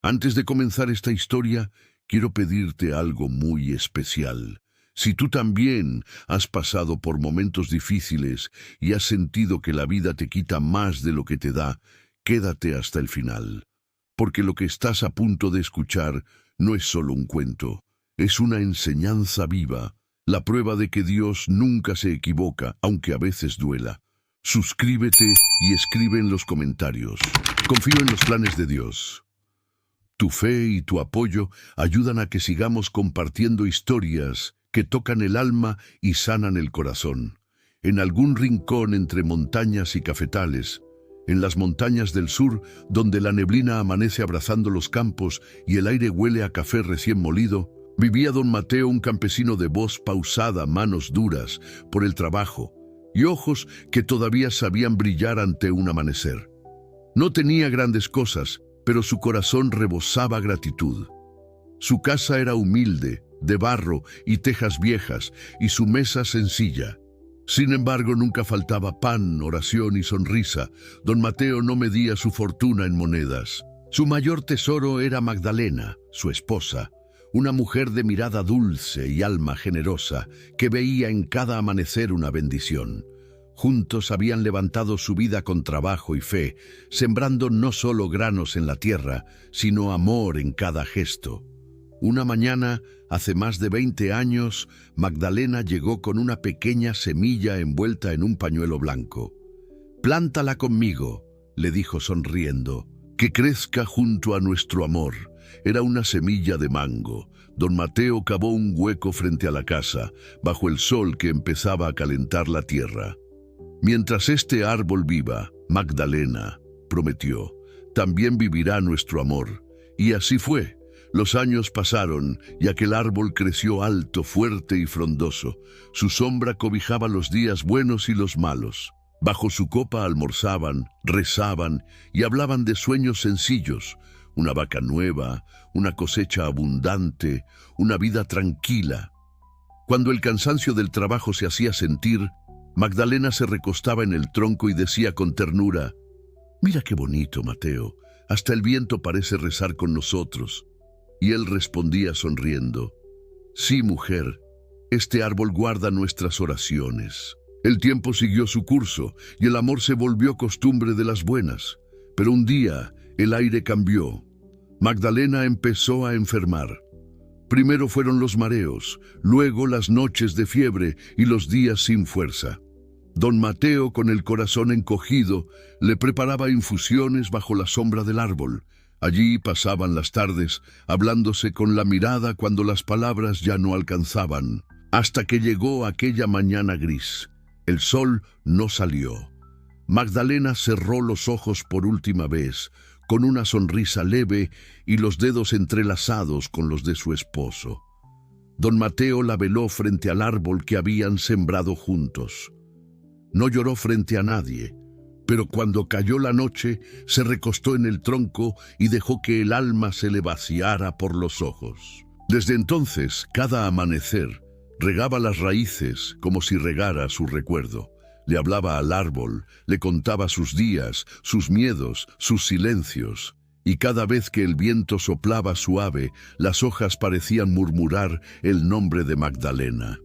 Antes de comenzar esta historia, quiero pedirte algo muy especial. Si tú también has pasado por momentos difíciles y has sentido que la vida te quita más de lo que te da, quédate hasta el final. Porque lo que estás a punto de escuchar no es solo un cuento, es una enseñanza viva, la prueba de que Dios nunca se equivoca, aunque a veces duela. Suscríbete y escribe en los comentarios. Confío en los planes de Dios. Tu fe y tu apoyo ayudan a que sigamos compartiendo historias que tocan el alma y sanan el corazón. En algún rincón entre montañas y cafetales, en las montañas del sur, donde la neblina amanece abrazando los campos y el aire huele a café recién molido, vivía don Mateo, un campesino de voz pausada, manos duras por el trabajo y ojos que todavía sabían brillar ante un amanecer. No tenía grandes cosas, pero su corazón rebosaba gratitud. Su casa era humilde, de barro y tejas viejas, y su mesa sencilla. Sin embargo, nunca faltaba pan, oración y sonrisa. Don Mateo no medía su fortuna en monedas. Su mayor tesoro era Magdalena, su esposa, una mujer de mirada dulce y alma generosa, que veía en cada amanecer una bendición. Juntos habían levantado su vida con trabajo y fe, sembrando no solo granos en la tierra, sino amor en cada gesto. Una mañana, hace más de 20 años, Magdalena llegó con una pequeña semilla envuelta en un pañuelo blanco. «Plántala conmigo», le dijo sonriendo, «que crezca junto a nuestro amor». Era una semilla de mango. Don Mateo cavó un hueco frente a la casa, bajo el sol que empezaba a calentar la tierra. «Mientras este árbol viva, Magdalena», prometió, «también vivirá nuestro amor». Y así fue. Los años pasaron y aquel árbol creció alto, fuerte y frondoso. Su sombra cobijaba los días buenos y los malos. Bajo su copa almorzaban, rezaban y hablaban de sueños sencillos. Una vaca nueva, una cosecha abundante, una vida tranquila. Cuando el cansancio del trabajo se hacía sentir, Magdalena se recostaba en el tronco y decía con ternura: «Mira qué bonito, Mateo, hasta el viento parece rezar con nosotros». Y él respondía sonriendo: «Sí, mujer, este árbol guarda nuestras oraciones». El tiempo siguió su curso y el amor se volvió costumbre de las buenas. Pero un día el aire cambió. Magdalena empezó a enfermar. Primero fueron los mareos, luego las noches de fiebre y los días sin fuerza. Don Mateo, con el corazón encogido, le preparaba infusiones bajo la sombra del árbol. Allí pasaban las tardes, hablándose con la mirada cuando las palabras ya no alcanzaban, hasta que llegó aquella mañana gris. El sol no salió. Magdalena cerró los ojos por última vez, con una sonrisa leve y los dedos entrelazados con los de su esposo. Don Mateo la veló frente al árbol que habían sembrado juntos. No lloró frente a nadie, pero cuando cayó la noche, se recostó en el tronco y dejó que el alma se le vaciara por los ojos. Desde entonces, cada amanecer, regaba las raíces como si regara su recuerdo. Le hablaba al árbol, le contaba sus días, sus miedos, sus silencios. Y cada vez que el viento soplaba suave, las hojas parecían murmurar el nombre de Magdalena.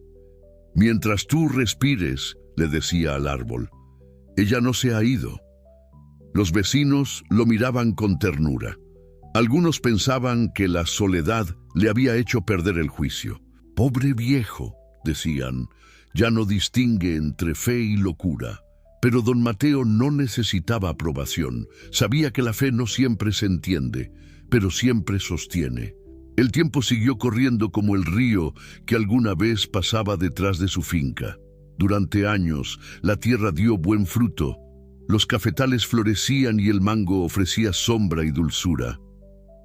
«Mientras tú respires», le decía al árbol, «ella no se ha ido». Los vecinos lo miraban con ternura. Algunos pensaban que la soledad le había hecho perder el juicio. «Pobre viejo», decían, «ya no distingue entre fe y locura». Pero don Mateo no necesitaba aprobación. Sabía que la fe no siempre se entiende, pero siempre sostiene. El tiempo siguió corriendo como el río que alguna vez pasaba detrás de su finca. Durante años, la tierra dio buen fruto. Los cafetales florecían y el mango ofrecía sombra y dulzura.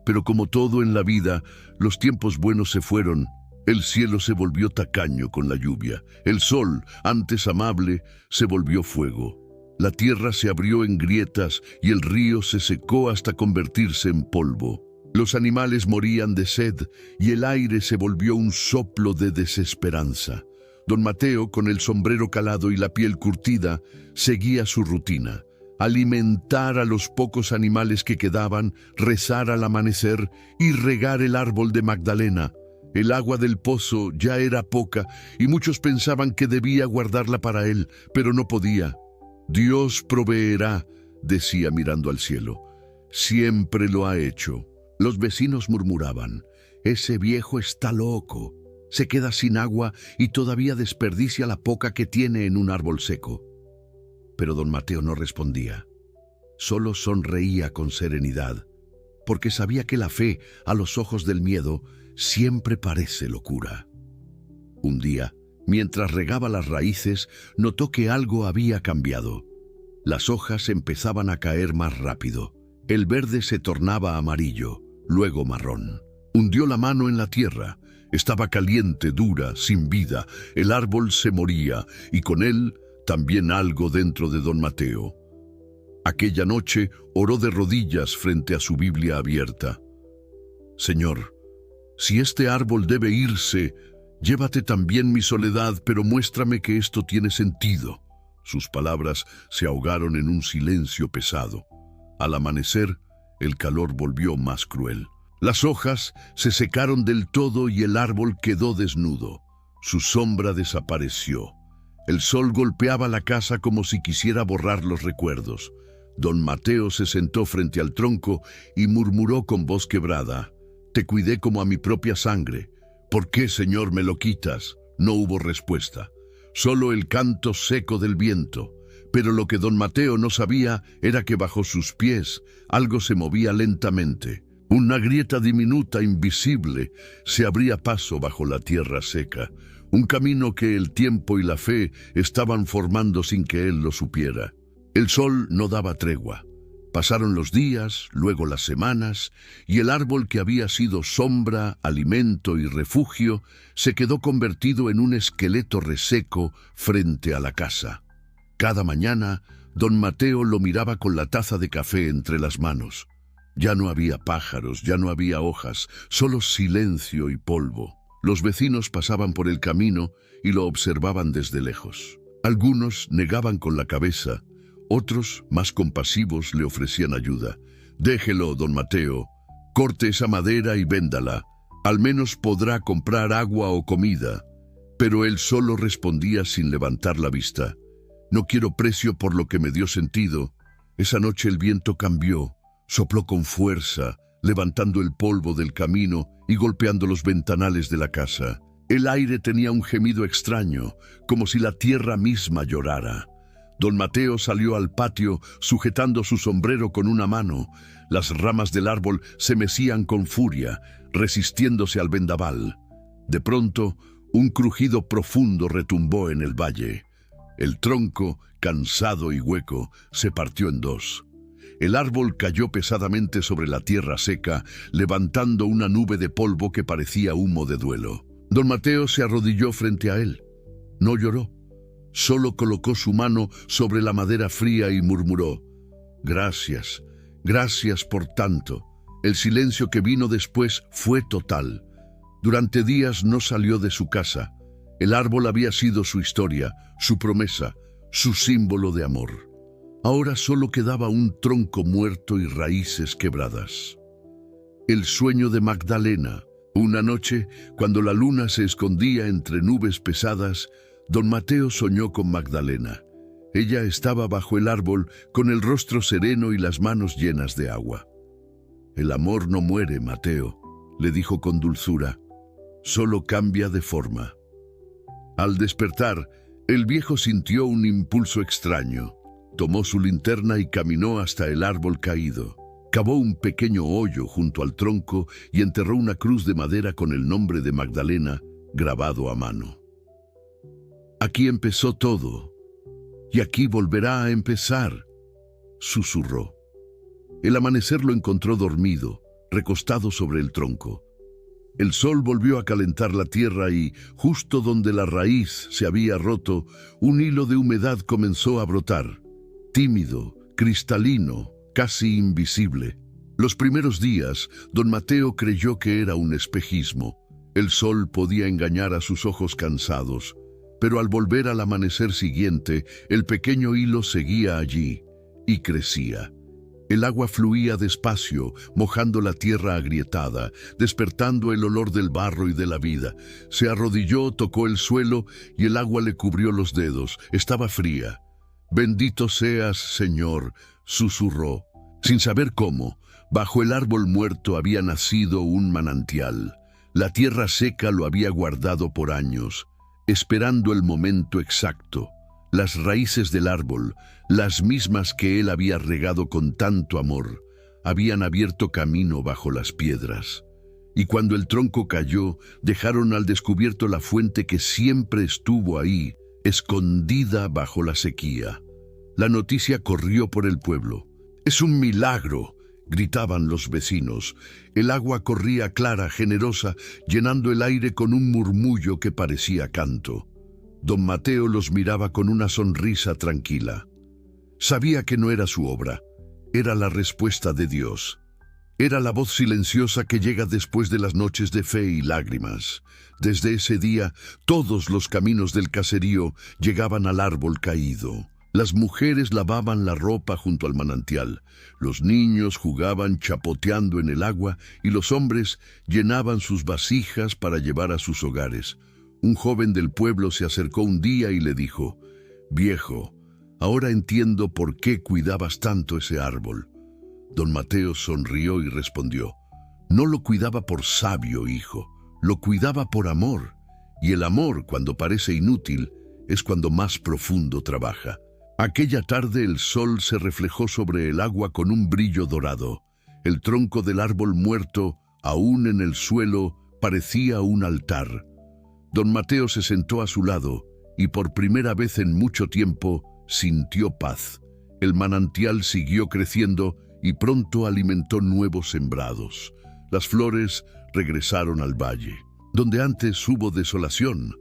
Pero como todo en la vida, los tiempos buenos se fueron. El cielo se volvió tacaño con la lluvia. El sol, antes amable, se volvió fuego. La tierra se abrió en grietas y el río se secó hasta convertirse en polvo. Los animales morían de sed y el aire se volvió un soplo de desesperanza. Don Mateo, con el sombrero calado y la piel curtida, seguía su rutina. alimentar a los pocos animales que quedaban, rezar al amanecer y regar el árbol de Magdalena. El agua del pozo ya era poca y muchos pensaban que debía guardarla para él, pero no podía. Dios proveerá, decía mirando al cielo. Siempre lo ha hecho. Los vecinos murmuraban: ese viejo está loco. Se queda sin agua y todavía desperdicia la poca que tiene en un árbol seco. Pero don Mateo no respondía. Solo sonreía con serenidad, porque sabía que la fe, a los ojos del miedo, siempre parece locura. Un día, mientras regaba las raíces, notó que algo había cambiado. Las hojas empezaban a caer más rápido. El verde se tornaba amarillo, luego marrón. Hundió la mano en la tierra. Estaba caliente, dura, sin vida. El árbol se moría, y con él también algo dentro de don Mateo. Aquella noche oró de rodillas frente a su Biblia abierta. Señor, si este árbol debe irse, llévate también mi soledad, pero muéstrame que esto tiene sentido. Sus palabras se ahogaron en un silencio pesado. Al amanecer, el calor volvió más cruel. Las hojas se secaron del todo y el árbol quedó desnudo. Su sombra desapareció. El sol golpeaba la casa como si quisiera borrar los recuerdos. Don Mateo se sentó frente al tronco y murmuró con voz quebrada: «Te cuidé como a mi propia sangre. ¿Por qué, Señor, me lo quitas?». No hubo respuesta, solo el canto seco del viento. Pero lo que don Mateo no sabía era que bajo sus pies algo se movía lentamente. Una grieta diminuta, invisible, se abría paso bajo la tierra seca. Un camino que el tiempo y la fe estaban formando sin que él lo supiera. El sol no daba tregua. Pasaron los días, luego las semanas, y el árbol que había sido sombra, alimento y refugio se quedó convertido en un esqueleto reseco frente a la casa. Cada mañana, don Mateo lo miraba con la taza de café entre las manos. Ya no había pájaros, ya no había hojas, solo silencio y polvo. Los vecinos pasaban por el camino y lo observaban desde lejos. Algunos negaban con la cabeza, otros, más compasivos, le ofrecían ayuda. «Déjelo, don Mateo, corte esa madera y véndala. Al menos podrá comprar agua o comida». Pero él solo respondía sin levantar la vista: «No quiero precio por lo que me dio sentido». Esa noche el viento cambió. Sopló con fuerza, levantando el polvo del camino y golpeando los ventanales de la casa. El aire tenía un gemido extraño, como si la tierra misma llorara. Don Mateo salió al patio sujetando su sombrero con una mano. Las ramas del árbol se mecían con furia, resistiéndose al vendaval. De pronto, un crujido profundo retumbó en el valle. El tronco, cansado y hueco, se partió en dos. El árbol cayó pesadamente sobre la tierra seca, levantando una nube de polvo que parecía humo de duelo. Don Mateo se arrodilló frente a él. No lloró, solo colocó su mano sobre la madera fría y murmuró: «Gracias, gracias por tanto». El silencio que vino después fue total. Durante días no salió de su casa. El árbol había sido su historia, su promesa, su símbolo de amor. Ahora solo quedaba un tronco muerto y raíces quebradas. El sueño de Magdalena. Una noche, cuando la luna se escondía entre nubes pesadas, don Mateo soñó con Magdalena. Ella estaba bajo el árbol, con el rostro sereno y las manos llenas de agua. «El amor no muere, Mateo», le dijo con dulzura, «solo cambia de forma». Al despertar, el viejo sintió un impulso extraño. Tomó su linterna y caminó hasta el árbol caído. Cavó un pequeño hoyo junto al tronco y enterró una cruz de madera con el nombre de Magdalena grabado a mano. «Aquí empezó todo, y aquí volverá a empezar», susurró. El amanecer lo encontró dormido, recostado sobre el tronco. El sol volvió a calentar la tierra y, justo donde la raíz se había roto, un hilo de humedad comenzó a brotar. Tímido, cristalino, casi invisible. Los primeros días, don Mateo creyó que era un espejismo. El sol podía engañar a sus ojos cansados, pero al volver al amanecer siguiente, el pequeño hilo seguía allí. y crecía. El agua fluía despacio, mojando la tierra agrietada, despertando el olor del barro y de la vida. Se arrodilló, tocó el suelo y el agua le cubrió los dedos. Estaba fría. «Bendito seas, Señor», susurró. Sin saber cómo, bajo el árbol muerto había nacido un manantial. La tierra seca lo había guardado por años, esperando el momento exacto. Las raíces del árbol, las mismas que él había regado con tanto amor, habían abierto camino bajo las piedras. Y cuando el tronco cayó, dejaron al descubierto la fuente que siempre estuvo ahí, escondida bajo la sequía. La noticia corrió por el pueblo. «¡Es un milagro!», gritaban los vecinos. El agua corría clara, generosa, llenando el aire con un murmullo que parecía canto. Don Mateo los miraba con una sonrisa tranquila. Sabía que no era su obra, era la respuesta de Dios. Era la voz silenciosa que llega después de las noches de fe y lágrimas. Desde ese día, todos los caminos del caserío llegaban al árbol caído. Las mujeres lavaban la ropa junto al manantial, los niños jugaban chapoteando en el agua y los hombres llenaban sus vasijas para llevar a sus hogares. Un joven del pueblo se acercó un día y le dijo: «Viejo, ahora entiendo por qué cuidabas tanto ese árbol». Don Mateo sonrió y respondió: «No lo cuidaba por sabio, hijo, lo cuidaba por amor, y el amor, cuando parece inútil, es cuando más profundo trabaja». Aquella tarde el sol se reflejó sobre el agua con un brillo dorado. El tronco del árbol muerto, aún en el suelo, parecía un altar. Don Mateo se sentó a su lado y por primera vez en mucho tiempo sintió paz. El manantial siguió creciendo y pronto alimentó nuevos sembrados. Las flores regresaron al valle. Donde antes hubo desolación,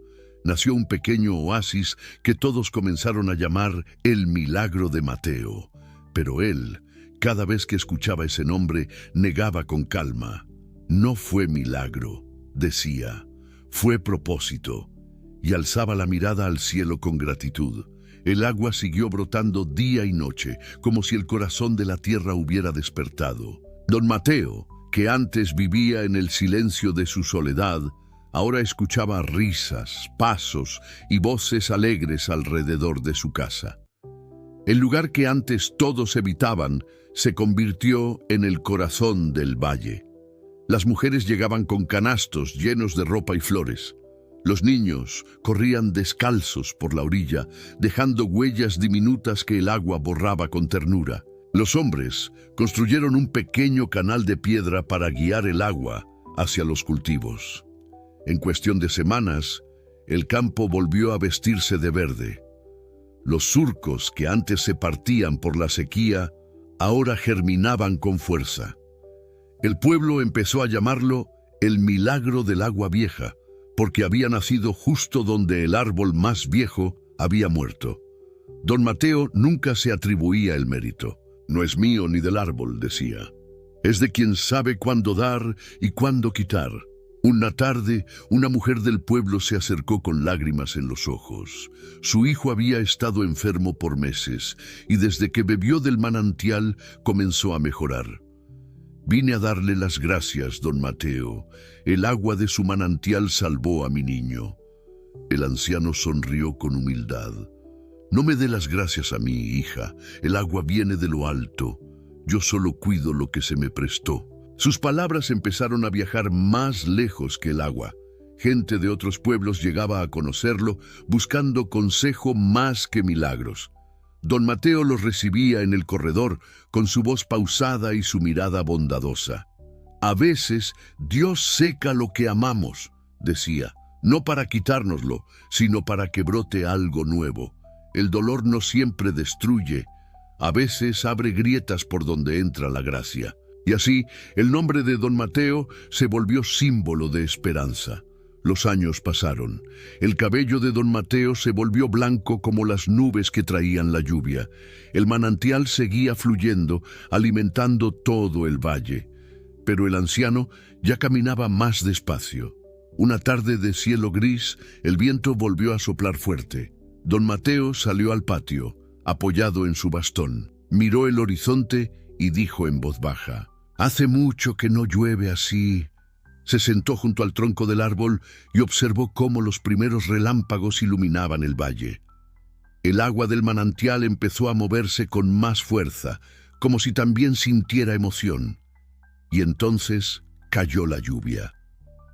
nació un pequeño oasis que todos comenzaron a llamar el Milagro de Mateo. Pero él, cada vez que escuchaba ese nombre, negaba con calma. «No fue milagro», decía, «fue propósito», y alzaba la mirada al cielo con gratitud. El agua siguió brotando día y noche, como si el corazón de la tierra hubiera despertado. Don Mateo, que antes vivía en el silencio de su soledad, ahora escuchaba risas, pasos y voces alegres alrededor de su casa. El lugar que antes todos evitaban se convirtió en el corazón del valle. Las mujeres llegaban con canastos llenos de ropa y flores. Los niños corrían descalzos por la orilla, dejando huellas diminutas que el agua borraba con ternura. Los hombres construyeron un pequeño canal de piedra para guiar el agua hacia los cultivos. En cuestión de semanas, el campo volvió a vestirse de verde. Los surcos que antes se partían por la sequía, ahora germinaban con fuerza. El pueblo empezó a llamarlo el milagro del agua vieja, porque había nacido justo donde el árbol más viejo había muerto. Don Mateo nunca se atribuía el mérito. «No es mío ni del árbol», decía. «Es de quien sabe cuándo dar y cuándo quitar». Una tarde, una mujer del pueblo se acercó con lágrimas en los ojos. Su hijo había estado enfermo por meses y desde que bebió del manantial comenzó a mejorar. «Vine a darle las gracias, don Mateo. El agua de su manantial salvó a mi niño». El anciano sonrió con humildad. «No me dé las gracias a mí, hija. El agua viene de lo alto. Yo solo cuido lo que se me prestó». Sus palabras empezaron a viajar más lejos que el agua. Gente de otros pueblos llegaba a conocerlo, buscando consejo más que milagros. Don Mateo los recibía en el corredor, con su voz pausada y su mirada bondadosa. «A veces Dios seca lo que amamos», decía, «no para quitárnoslo, sino para que brote algo nuevo. El dolor no siempre destruye, a veces abre grietas por donde entra la gracia». Y así, el nombre de don Mateo se volvió símbolo de esperanza. Los años pasaron. El cabello de don Mateo se volvió blanco como las nubes que traían la lluvia. El manantial seguía fluyendo, alimentando todo el valle. Pero el anciano ya caminaba más despacio. Una tarde de cielo gris, el viento volvió a soplar fuerte. Don Mateo salió al patio, apoyado en su bastón. Miró el horizonte y dijo en voz baja: «Hace mucho que no llueve así». Se sentó junto al tronco del árbol y observó cómo los primeros relámpagos iluminaban el valle. El agua del manantial empezó a moverse con más fuerza, como si también sintiera emoción. Y entonces cayó la lluvia.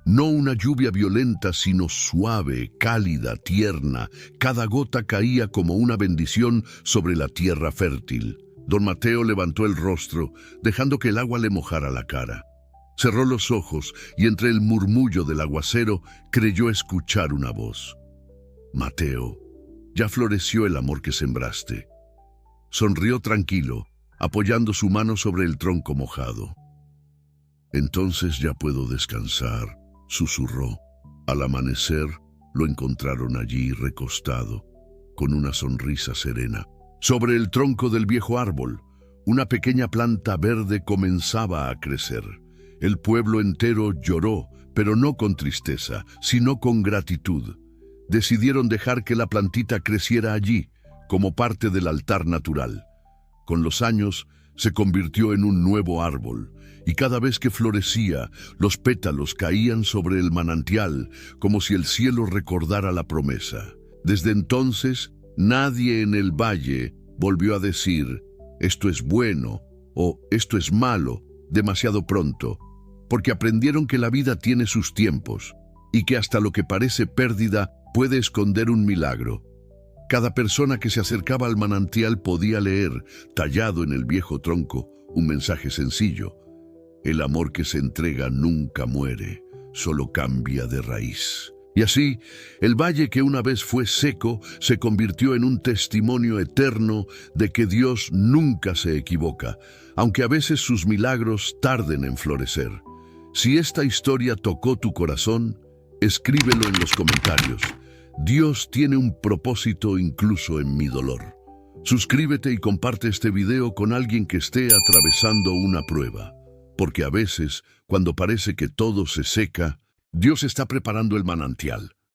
No una lluvia violenta, sino suave, cálida, tierna. Cada gota caía como una bendición sobre la tierra fértil. Don Mateo levantó el rostro, dejando que el agua le mojara la cara. Cerró los ojos y entre el murmullo del aguacero creyó escuchar una voz. «Mateo, ya floreció el amor que sembraste». Sonrió tranquilo, apoyando su mano sobre el tronco mojado. «Entonces ya puedo descansar», susurró. Al amanecer lo encontraron allí recostado, con una sonrisa serena. Sobre el tronco del viejo árbol, una pequeña planta verde comenzaba a crecer. El pueblo entero lloró, pero no con tristeza, sino con gratitud. Decidieron dejar que la plantita creciera allí, como parte del altar natural. Con los años, se convirtió en un nuevo árbol, y cada vez que florecía, los pétalos caían sobre el manantial, como si el cielo recordara la promesa. Desde entonces, nadie en el valle volvió a decir: «Esto es bueno» o «esto es malo» demasiado pronto, porque aprendieron que la vida tiene sus tiempos y que hasta lo que parece pérdida puede esconder un milagro. Cada persona que se acercaba al manantial podía leer, tallado en el viejo tronco, un mensaje sencillo: «El amor que se entrega nunca muere, solo cambia de raíz». Y así, el valle que una vez fue seco se convirtió en un testimonio eterno de que Dios nunca se equivoca, aunque a veces sus milagros tarden en florecer. Si esta historia tocó tu corazón, escríbelo en los comentarios. Dios tiene un propósito incluso en mi dolor. Suscríbete y comparte este video con alguien que esté atravesando una prueba, porque a veces, cuando parece que todo se seca, Dios está preparando el manantial.